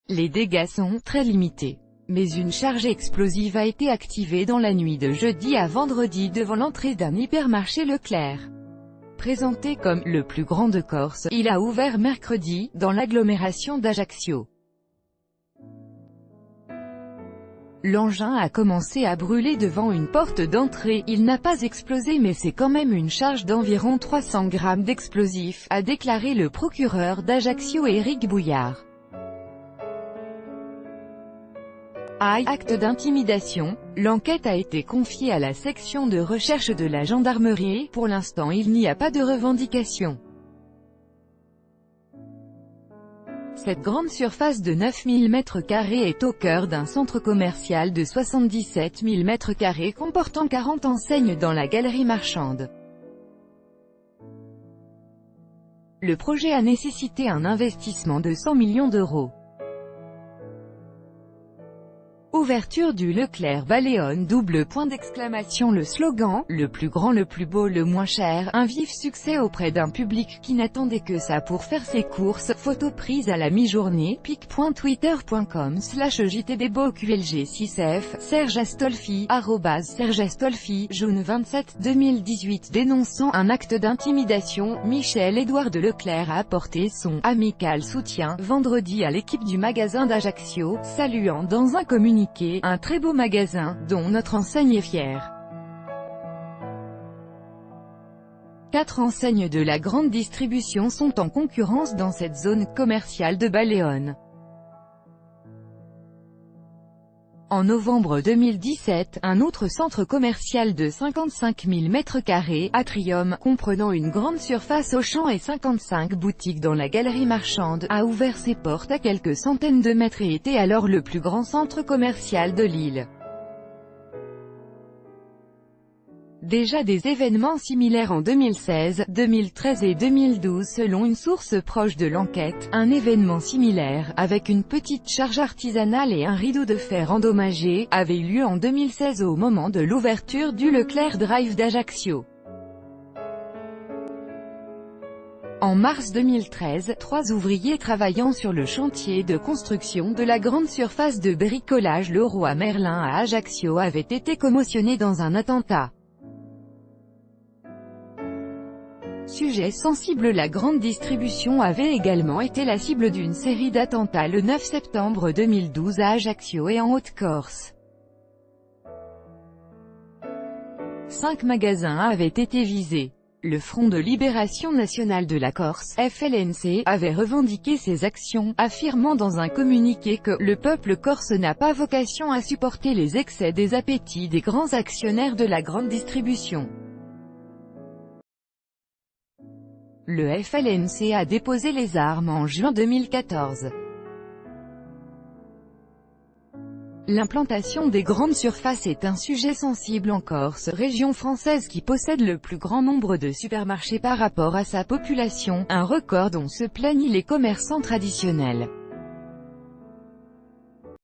Les dégâts sont très limités. Mais une charge explosive a été activée dans la nuit de jeudi à vendredi devant l'entrée d'un hypermarché Leclerc. Présenté comme « le plus grand de Corse », il a ouvert mercredi, dans l'agglomération d'Ajaccio. L'engin a commencé à brûler devant une porte d'entrée, il n'a pas explosé mais c'est quand même une charge d'environ 300 grammes d'explosifs, a déclaré le procureur d'Ajaccio Éric Bouillard. Acte d'intimidation, l'enquête a été confiée à la section de recherche de la gendarmerie et, pour l'instant il n'y a pas de revendication. Cette grande surface de 9000 m² est au cœur d'un centre commercial de 77 000 m² comportant 40 enseignes dans la galerie marchande. Le projet a nécessité un investissement de 100 millions d'euros. Ouverture du Leclerc Balléone ! Le slogan « Le plus grand, le plus beau, le moins cher » un vif succès auprès d'un public qui n'attendait que ça pour faire ses courses. Photo prise à la mi-journée, pic.twitter.com/JTDBOQLG6F, Serge Astolfi, @Serge Astolfi, June 27, 2018. Dénonçant un acte d'intimidation, Michel-Édouard de Leclerc a apporté son « amical soutien » vendredi à l'équipe du magasin d'Ajaccio, saluant dans un communiqué « Un très beau magasin, dont notre enseigne est fière ». 4 enseignes de la grande distribution sont en concurrence dans cette zone commerciale de Balléone. En novembre 2017, un autre centre commercial de 55 000 m², Atrium, comprenant une grande surface Auchan et 55 boutiques dans la galerie marchande, a ouvert ses portes à quelques centaines de mètres et était alors le plus grand centre commercial de l'île. Déjà des événements similaires en 2016, 2013 et 2012 selon une source proche de l'enquête, un événement similaire, avec une petite charge artisanale et un rideau de fer endommagé, avait eu lieu en 2016 au moment de l'ouverture du Leclerc Drive d'Ajaccio. En mars 2013, 3 ouvriers travaillant sur le chantier de construction de la grande surface de bricolage Leroy Merlin à Ajaccio avaient été commotionnés dans un attentat. Sujet sensible, la grande distribution avait également été la cible d'une série d'attentats le 9 septembre 2012 à Ajaccio et en Haute-Corse. 5 magasins avaient été visés. Le Front de Libération Nationale de la Corse, FLNC, avait revendiqué ces actions, affirmant dans un communiqué que « le peuple corse n'a pas vocation à supporter les excès des appétits des grands actionnaires de la grande distribution ». Le FLNC a déposé les armes en juin 2014. L'implantation des grandes surfaces est un sujet sensible en Corse, région française qui possède le plus grand nombre de supermarchés par rapport à sa population, un record dont se plaignent les commerçants traditionnels.